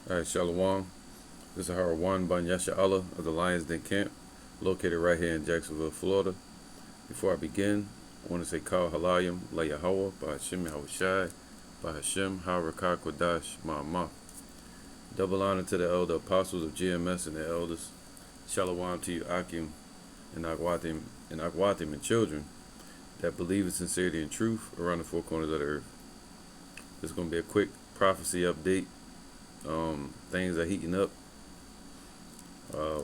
All right, Shalom. This is Harawan Ban Yasha Allah of the Lions Den Camp, located right here in Jacksonville, Florida. Before I begin, I want to say Kal Halayim La Yahweh by Hashem Yahushai by Hashem Harakah Kodash Ma'amah. Double honor to the elder apostles of GMS and the elders. Shalom to you, Akim and Akwatim and children that believe in sincerity and truth around the four corners of the earth. This is going to be a quick prophecy update. Things are heating up. A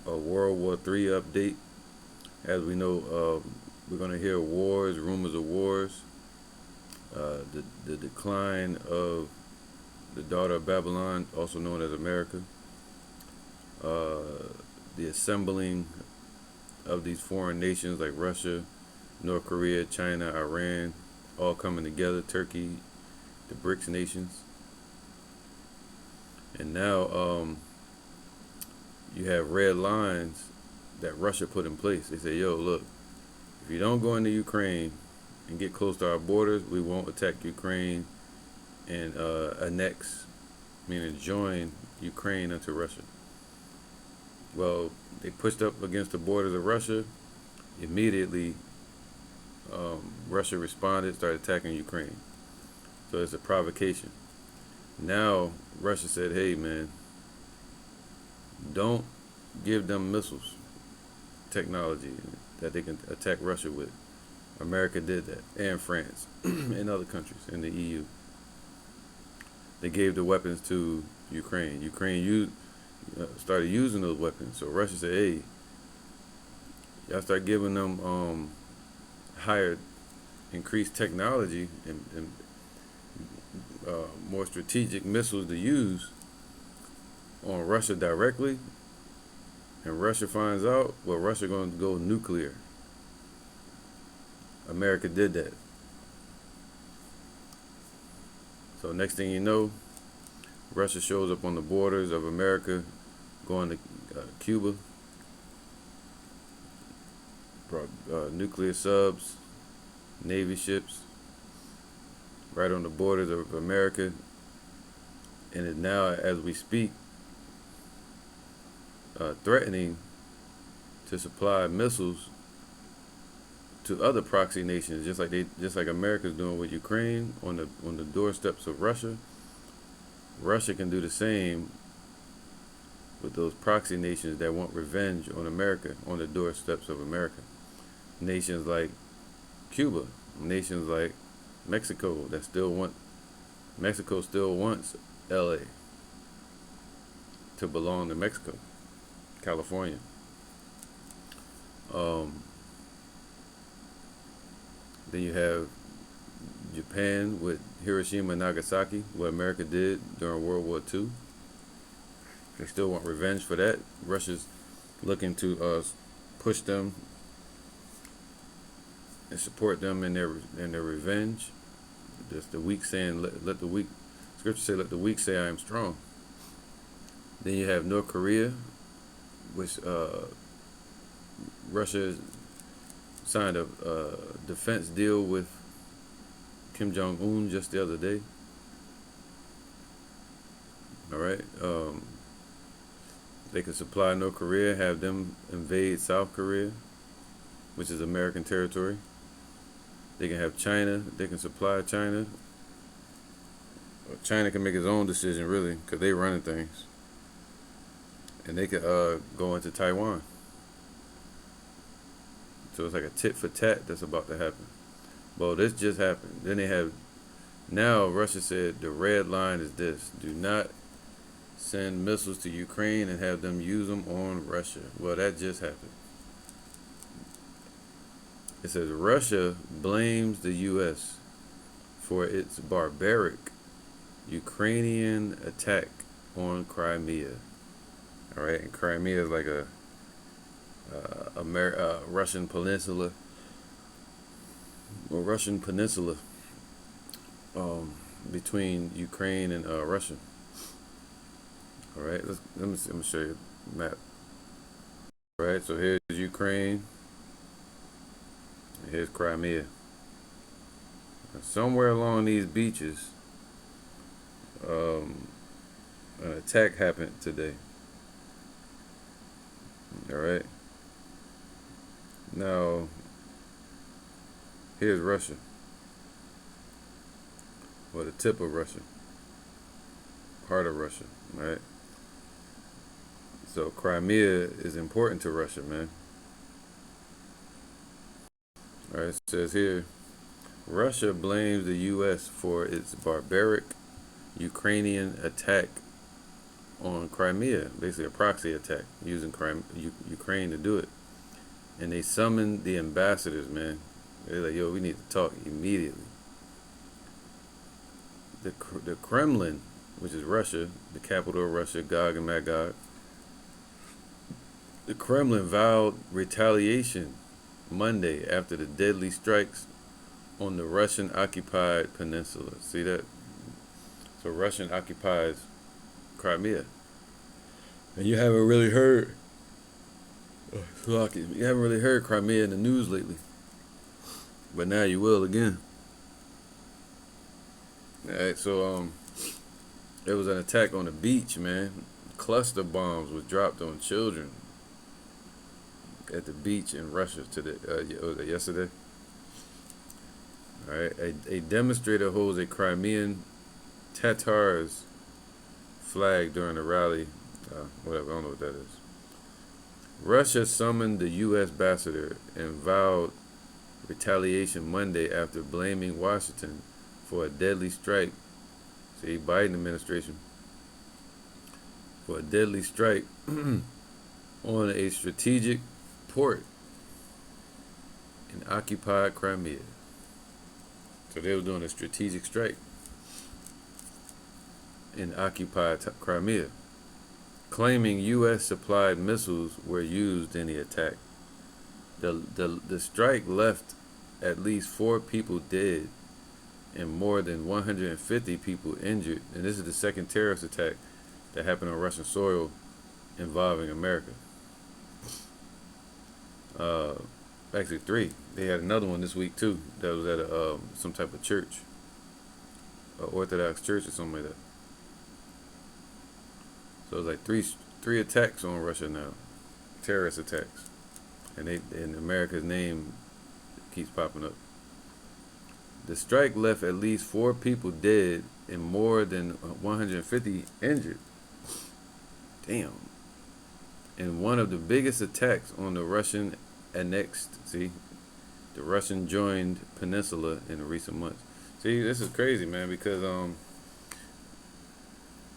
World War III update. As we know, we're going to hear wars, rumors of wars. The decline of the daughter of Babylon, also known as America. The assembling of these foreign nations like Russia, North Korea, China, Iran, all coming together, Turkey, the BRICS nations. And now you have red lines that Russia put in place. They say, yo, look, if you don't go into Ukraine and get close to our borders, we won't attack Ukraine and annex, meaning join Ukraine into Russia. Well, they pushed up against the borders of Russia. Immediately, Russia responded, started attacking Ukraine. So it's a provocation. Now, Russia said, hey, man, don't give them missiles technology that they can attack Russia with. America did that, and France, and other countries in the EU. They gave the weapons to Ukraine. Ukraine started using those weapons. So Russia said, hey, y'all start giving them higher, increased technology and more strategic missiles to use on Russia directly, and Russia finds out, well, Russia going to go nuclear. America did that. So next thing you know, Russia shows up on the borders of America, going to Cuba, brought nuclear subs, Navy ships, right on the borders of America, and is now, as we speak, threatening to supply missiles to other proxy nations, just like America's doing with Ukraine on the doorsteps of Russia. Russia can do the same with those proxy nations that want revenge on America on the doorsteps of America. Nations like Cuba, nations like Mexico Mexico still wants LA to belong to Mexico, California. Then you have Japan with Hiroshima and Nagasaki, what America did during World War II. They still want revenge for that. Russia's looking to push them and support them in their revenge. Just the weak saying, let the weak. Scripture say, let the weak say, I am strong. Then you have North Korea, which Russia signed a defense deal with Kim Jong-un just the other day. All right. They could supply North Korea, have them invade South Korea, which is American territory. They can have China. They can supply China. China can make its own decision, really, because they running things. And they could go into Taiwan. So it's like a tit for tat that's about to happen. Well, this just happened. Then now Russia said the red line is this: do not send missiles to Ukraine and have them use them on Russia. Well, that just happened. It says Russia blames the U.S. for its barbaric Ukrainian attack on Crimea. All right, and Crimea is like a Russian peninsula, between Ukraine and Russia. All right, let me show you a map. All right, so here's Ukraine, and here's Crimea. Now, somewhere along these beaches, and attack happened today. All right. Now, here's Russia, or the tip of Russia, part of Russia, right? So Crimea is important to Russia, man. All right, it says here, Russia blames the U.S. for its barbaric Ukrainian attack on Crimea, basically a proxy attack using Ukraine to do it. And they summoned the ambassadors, man. They're like, yo, we need to talk immediately. The Kremlin, which is Russia, the capital of Russia, Gog and Magog, the Kremlin vowed retaliation Monday after the deadly strikes on the Russian-occupied peninsula. See that? So Russian occupies Crimea. And you haven't really heard Crimea in the news lately. But now you will again. Alright, so it was an attack on the beach, man. Cluster bombs was dropped on children at the beach in Russia today. Was it yesterday? All right, a demonstrator holds a Crimean Tatars flag during a rally. Whatever, I don't know what that is. Russia summoned the U.S. ambassador and vowed retaliation Monday after blaming Washington for a deadly strike. See, Biden administration for a deadly strike on a strategic port in occupied Crimea. So they were doing a strategic strike in occupied Crimea, claiming U.S. supplied missiles were used in the attack. The strike left at least 4 people dead and more than 150 people injured. And this is the second terrorist attack that happened on Russian soil involving America. Actually 3. They had another one this week too. That was at some type of church, Orthodox church or something like that. So it's like three attacks on Russia now, terrorist attacks, and America's name keeps popping up. The strike left at least 4 people dead and more than 150 injured. Damn. And one of the biggest attacks on the Russian annexed, the Russian joined peninsula in recent months. See, this is crazy, man, because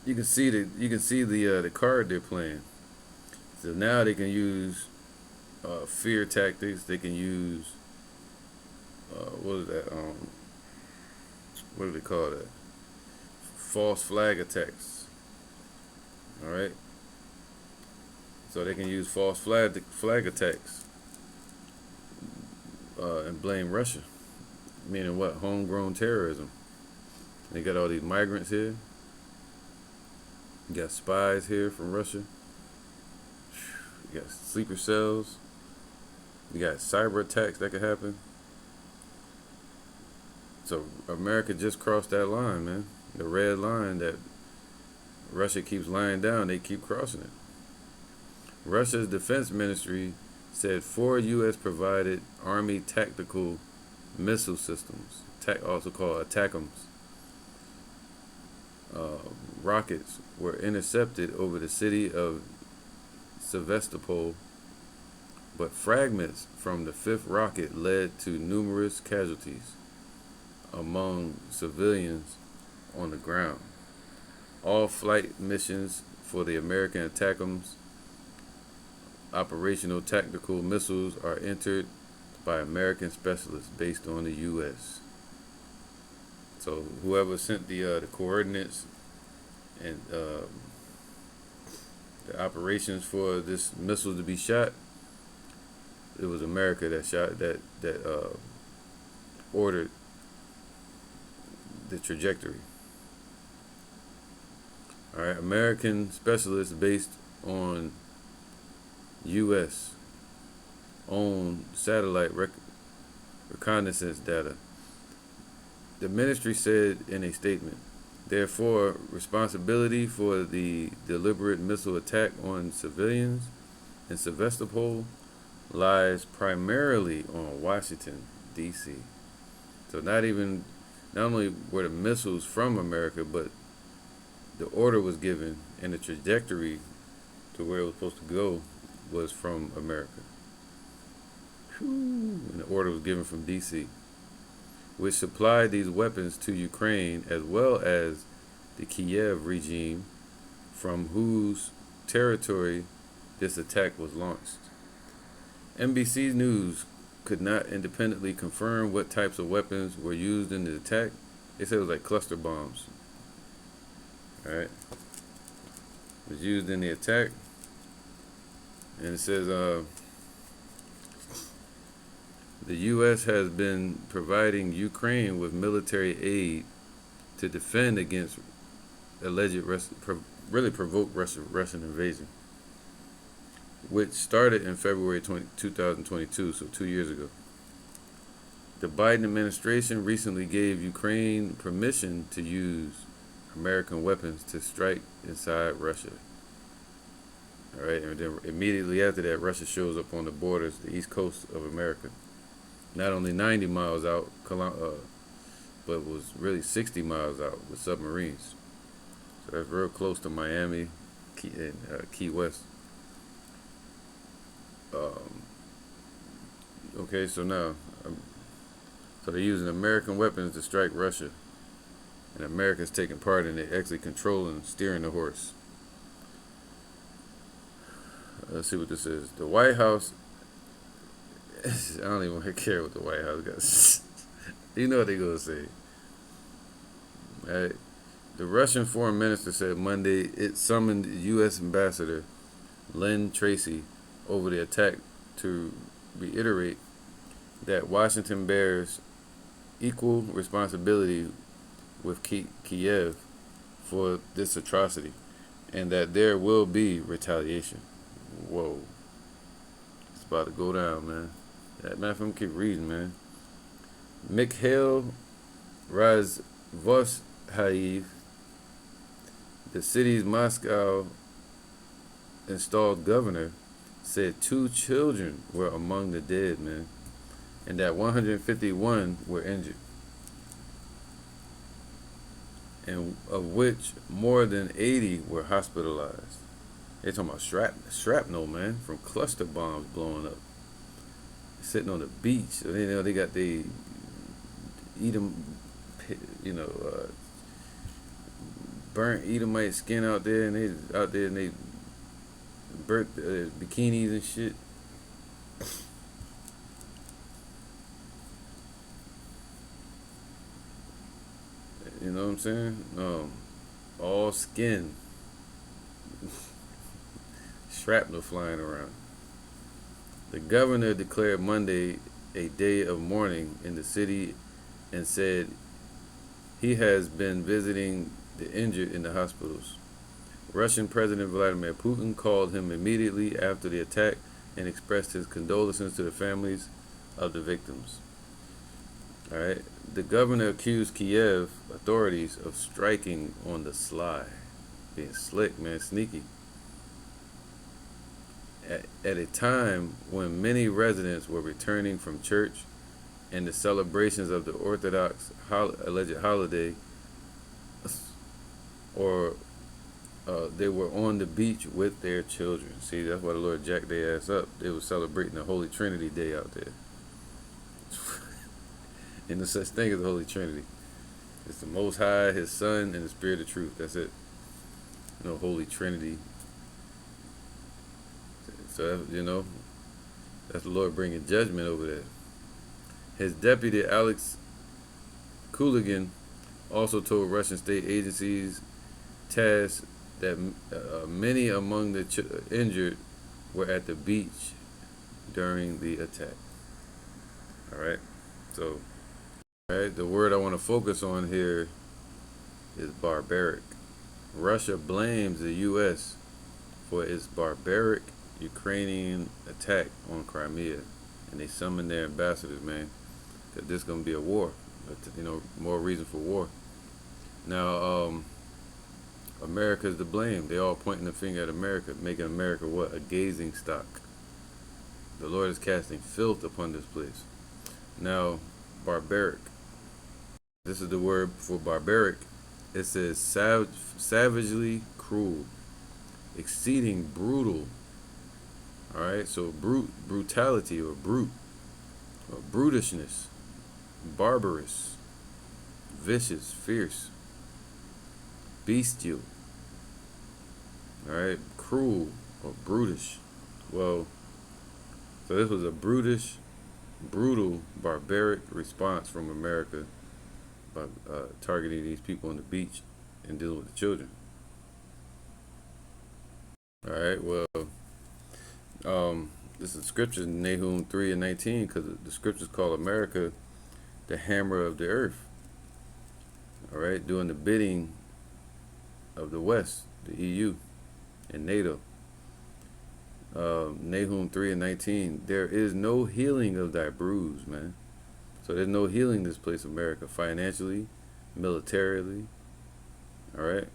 you can see the card they're playing. So now they can use fear tactics. They can use what is that? What do they call that? False flag attacks. All right. So they can use false flag attacks and blame Russia. Meaning what? Homegrown terrorism. They got all these migrants here. You got spies here from Russia. You got sleeper cells. You got cyber attacks that could happen. So America just crossed that line, man. The red line that Russia keeps lying down, they keep crossing it. Russia's defense ministry said 4 U.S. provided Army tactical missile systems, also called ATACMS, rockets were intercepted over the city of Sevastopol, but fragments from the 5th rocket led to numerous casualties among civilians on the ground. All flight missions for the American ATACMS operational tactical missiles are entered by American specialists based on the U.S. So whoever sent the coordinates and the operations for this missile to be shot, it was America that shot that ordered the trajectory. All right, American specialists based on U.S. owned satellite reconnaissance data. The ministry said in a statement, Therefore, responsibility for the deliberate missile attack on civilians in Sevastopol lies primarily on Washington, D.C. So not only were the missiles from America, but the order was given and the trajectory to where it was supposed to go was from America. And the order was given from D.C., which supplied these weapons to Ukraine as well as the Kiev regime, from whose territory this attack was launched. NBC News could not independently confirm what types of weapons were used in the attack. They said it was like cluster bombs. Alright. It was used in the attack. And it says the U.S. has been providing Ukraine with military aid to defend against alleged provoked Russian invasion, which started in February 2022, so 2 years ago. The Biden administration recently gave Ukraine permission to use American weapons to strike inside Russia. All right, and then immediately after that, Russia shows up on the borders, the east coast of America. Not only 90 miles out, but was really 60 miles out with submarines. So that's real close to Miami and Key West. Okay, so now, so they're using American weapons to strike Russia, and America's taking part in it, actually controlling, steering the horse. Let's see what this is. The White House. I don't even care what the White House got. You know what they're gonna say. Right. The Russian foreign minister said Monday it summoned U.S. Ambassador Lynn Tracy over the attack to reiterate that Washington bears equal responsibility with Kiev for this atrocity, and that there will be retaliation. Whoa. It's about to go down, man. That man, I'm keep reading, man. Mikhail Razvoshayev, the city's Moscow installed governor, said 2 children were among the dead, man, and that 151 were injured, and of which more than 80 were hospitalized. They're talking about shrapnel, man, from cluster bombs blowing up. Sitting on the beach, so they got the Edom, burnt Edomite skin out there, and they burnt bikinis and shit. You know what I'm saying? All skin, shrapnel flying around. The governor declared Monday a day of mourning in the city and said he has been visiting the injured in the hospitals. Russian President Vladimir Putin called him immediately after the attack and expressed his condolences to the families of the victims. All right. The governor accused Kiev authorities of striking on the sly, being slick, man, sneaky. At a time when many residents were returning from church and the celebrations of the Orthodox alleged holiday, or they were on the beach with their children. See, that's why the Lord jacked their ass up. They were celebrating the Holy Trinity Day out there. And no such thing as the Holy Trinity. It's the Most High, His Son, and the Spirit of Truth. That's it. No Holy Trinity. So, that's the Lord bringing judgment over that. His deputy, Alex Kuligin, also told Russian state agencies TASS that many among the injured were at the beach during the attack. All right. So, the word I want to focus on here is barbaric. Russia blames the U.S. for its barbaric Ukrainian attack on Crimea, and they summoned their ambassadors, man, that this is going to be a war, more reason for war. Now, America's to blame. They all pointing the finger at America, making America what? A gazing stock. The Lord is casting filth upon this place. Now, barbaric. This is the word for barbaric. It says savagely cruel, exceeding brutal. All right, so brutality or brute, or brutishness, barbarous, vicious, fierce, bestial. All right, cruel or brutish. Well, so this was a brutish, brutal, barbaric response from America by targeting these people on the beach and dealing with the children. All right, well, this is scripture Nahum 3:19 because the scriptures call America the hammer of the earth. All right, doing the bidding of the West, the EU, and NATO. Nahum 3:19. There is no healing of thy bruise, man. So there's no healing this place, America, financially, militarily. All right.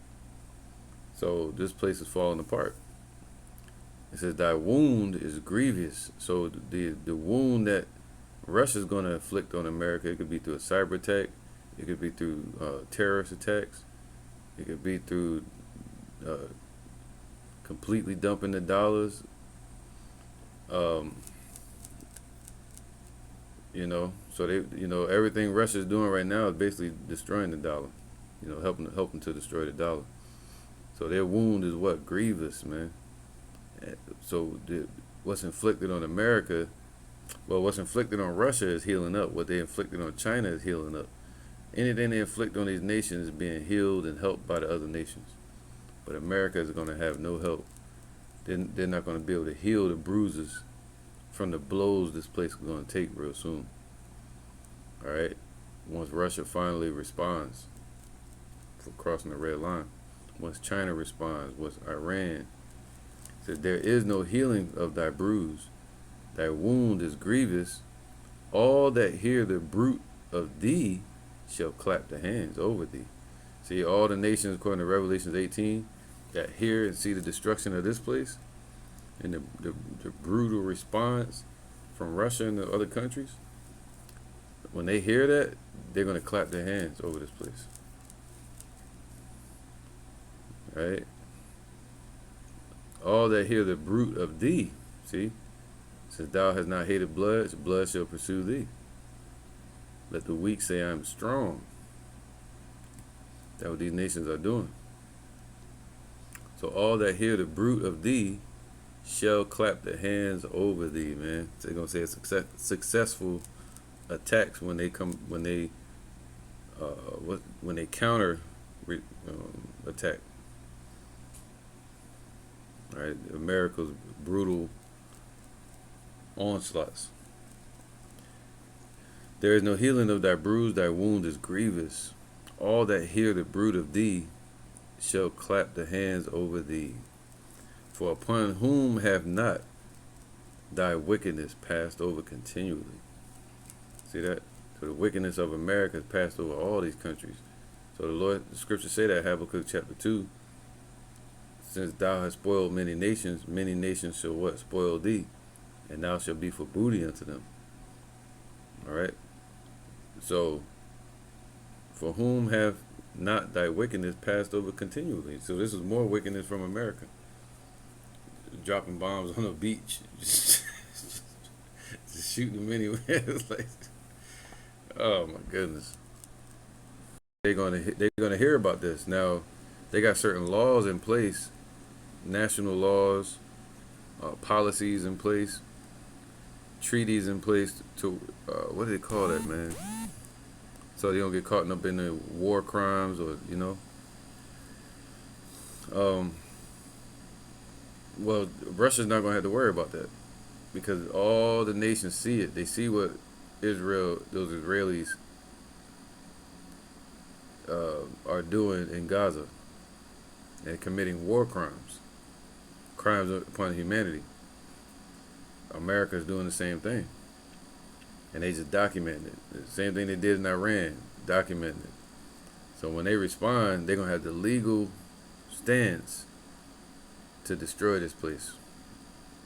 So this place is falling apart. It says thy wound is grievous. So the wound that Russia's going to inflict on America, it could be through a cyber attack, it could be through terrorist attacks, it could be through completely dumping the dollars. Um, so everything Russia's doing right now is basically destroying the dollar. Helping to destroy the dollar. So their wound is what? Grievous, man. So what's inflicted on America, well, what's inflicted on Russia is healing up. What they inflicted on China is healing up. Anything they inflict on these nations is being healed and helped by the other nations. But America is going to have no help. They're not going to be able to heal the bruises from the blows this place is going to take real soon. All right? Once Russia finally responds for crossing the red line. Once China responds, once Iran says, there is no healing of thy bruise. Thy wound is grievous. All that hear the bruit of thee shall clap the hands over thee. See, all the nations, according to Revelations 18, that hear and see the destruction of this place and the brutal response from Russia and the other countries, when they hear that, they're going to clap their hands over this place. Right? All that hear the bruit of thee, see, since thou hast not hated blood shall pursue thee. Let the weak say, I am strong. That's what these nations are doing. So all that hear the bruit of thee shall clap their hands over thee, man. So they're gonna say it's successful attacks when they counter attack. All right, America's brutal onslaughts. There is no healing of thy bruise, thy wound is grievous. All that hear the bruit of thee shall clap the hands over thee. For upon whom have not thy wickedness passed over continually? See that? So the wickedness of America has passed over all these countries. So the scriptures say that, Habakkuk chapter 2, since thou hast spoiled many nations shall what? Spoil thee, and thou shalt be for booty unto them. All right? So, for whom have not thy wickedness passed over continually? So this is more wickedness from America. Dropping bombs on the beach. Just shooting them anywhere. It's like, oh my goodness. They're gonna hear about this. Now, they got certain laws in place, national laws, policies in place, treaties in place to what do they call that, man? So they don't get caught up in the war crimes or well, Russia's not gonna have to worry about that because all the nations see it. They see what those Israelis are doing in Gaza and committing war crimes upon humanity. America's doing the same thing, and they just documented it. The same thing they did in Iran, documented it. So when they respond, they're gonna have the legal stance to destroy this place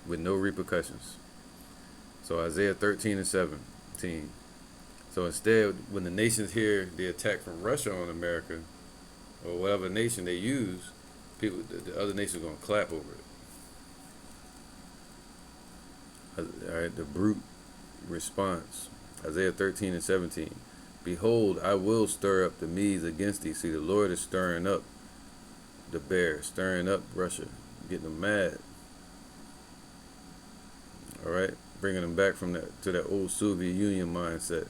with no repercussions. So Isaiah 13 and 17. So instead, when the nations hear the attack from Russia on America, or whatever nation they use, people, the other nations are gonna clap over it. All right, the brute response. Isaiah 13 and 17. Behold, I will stir up the Medes against thee. See, the Lord is stirring up the bear, stirring up Russia, getting them mad. All right, bringing them back from that to that old Soviet Union mindset.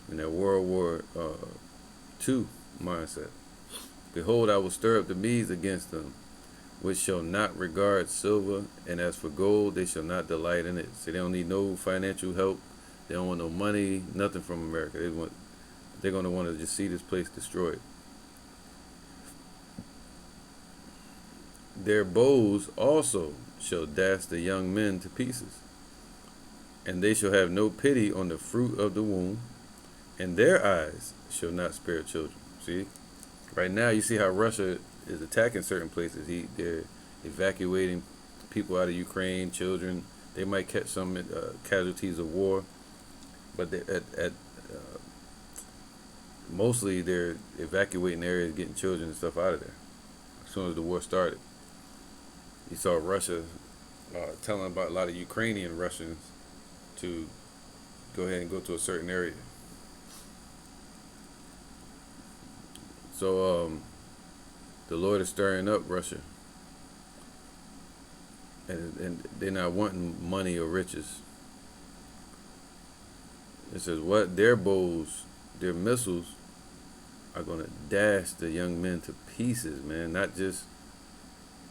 In that World War II mindset. Behold, I will stir up the Medes against them, which shall not regard silver, and as for gold, they shall not delight in it. So they don't need no financial help. They don't want no money, nothing from America. They're going to want to just see this place destroyed. Their bows also shall dash the young men to pieces, and they shall have no pity on the fruit of the womb, and their eyes shall not spare children. See? Right now, you see how Russia is attacking certain places. They're evacuating people out of Ukraine, children. They might catch some casualties of war, but mostly they're evacuating areas, getting children and stuff out of there. As soon as the war started, you saw Russia telling about a lot of Ukrainian Russians to go ahead and go to a certain area. So the Lord is stirring up Russia, and they're not wanting money or riches. It says what? Their bows, their missiles are going to dash the young men to pieces, man. Not just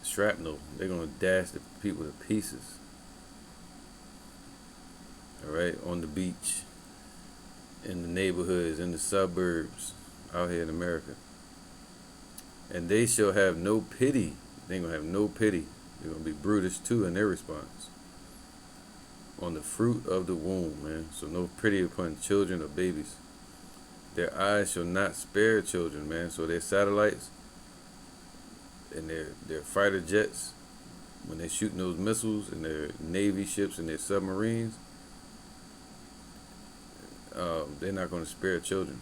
shrapnel. They're going to dash the people to pieces. All right, on the beach, in the neighborhoods, in the suburbs, out here in America. And they shall have no pity. They ain't going to have no pity. They're going to be brutish too in their response. On the fruit of the womb, man. So no pity upon children or babies. Their eyes shall not spare children, man. So their satellites and their fighter jets, when they're shooting those missiles, and their Navy ships and their submarines, they're not going to spare children.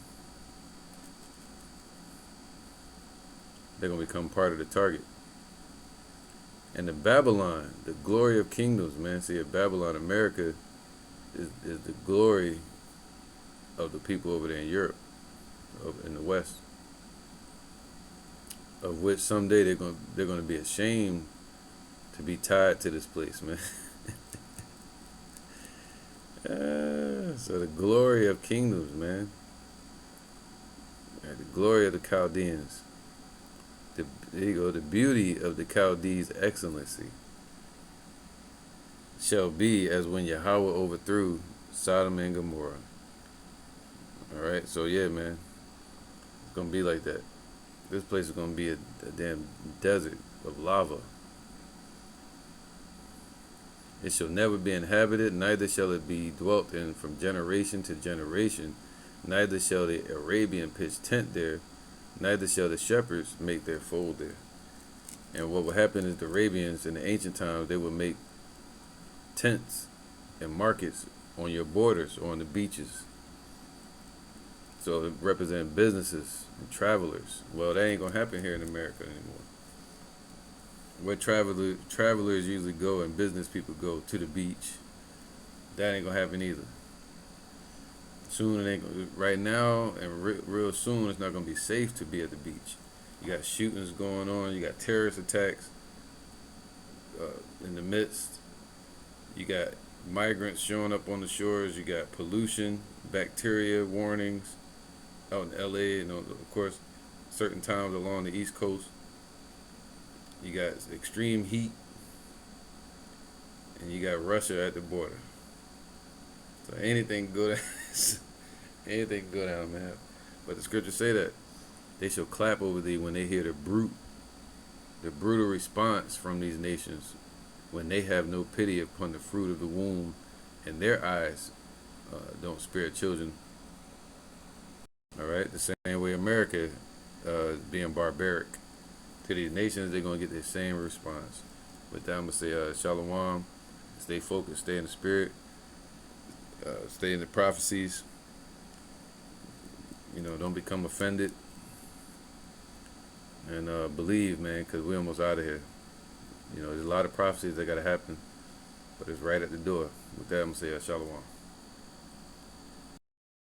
They're going to become part of the target. And the Babylon, the glory of kingdoms, man. See, at Babylon, America is the glory of the people over there in Europe, in the West, of which someday they're going to be ashamed to be tied to this place, man. So the glory of kingdoms, man. The glory of the Chaldeans. There you go. The beauty of the Chaldees' excellency shall be as when Yahweh overthrew Sodom and Gomorrah. All right. So yeah, man, it's gonna be like that. This place is gonna be a damn desert of lava. It shall never be inhabited, neither shall it be dwelt in from generation to generation. Neither shall the Arabian pitch tent there, neither shall the shepherds make their fold there. And what would happen is the Arabians in the ancient times, they would make tents and markets on your borders or on the beaches. So it represent businesses and travelers. Well, that ain't gonna happen here in America anymore. Where travelers usually go and business people go to the beach, that ain't gonna happen either. Soon it ain't gonna, right now and real soon it's not gonna be safe to be at the beach. You got shootings going on. You got terrorist attacks in the midst. You got migrants showing up on the shores. You got pollution, bacteria warnings out in LA, and of course certain times along the East Coast. You got extreme heat, and you got Russia at the border. So anything good, anything good out, man. But the scriptures say that they shall clap over thee when they hear the brutal response from these nations, when they have no pity upon the fruit of the womb, and their eyes don't spare children. All right, the same way America being barbaric to these nations, they're gonna get the same response. With that, I'm gonna say shalom, stay focused, stay in the spirit, stay in the prophecies. Don't become offended, and believe, man, because we're almost out of here. There's a lot of prophecies that gotta happen, but it's right at the door. With that, I'm gonna say shalom.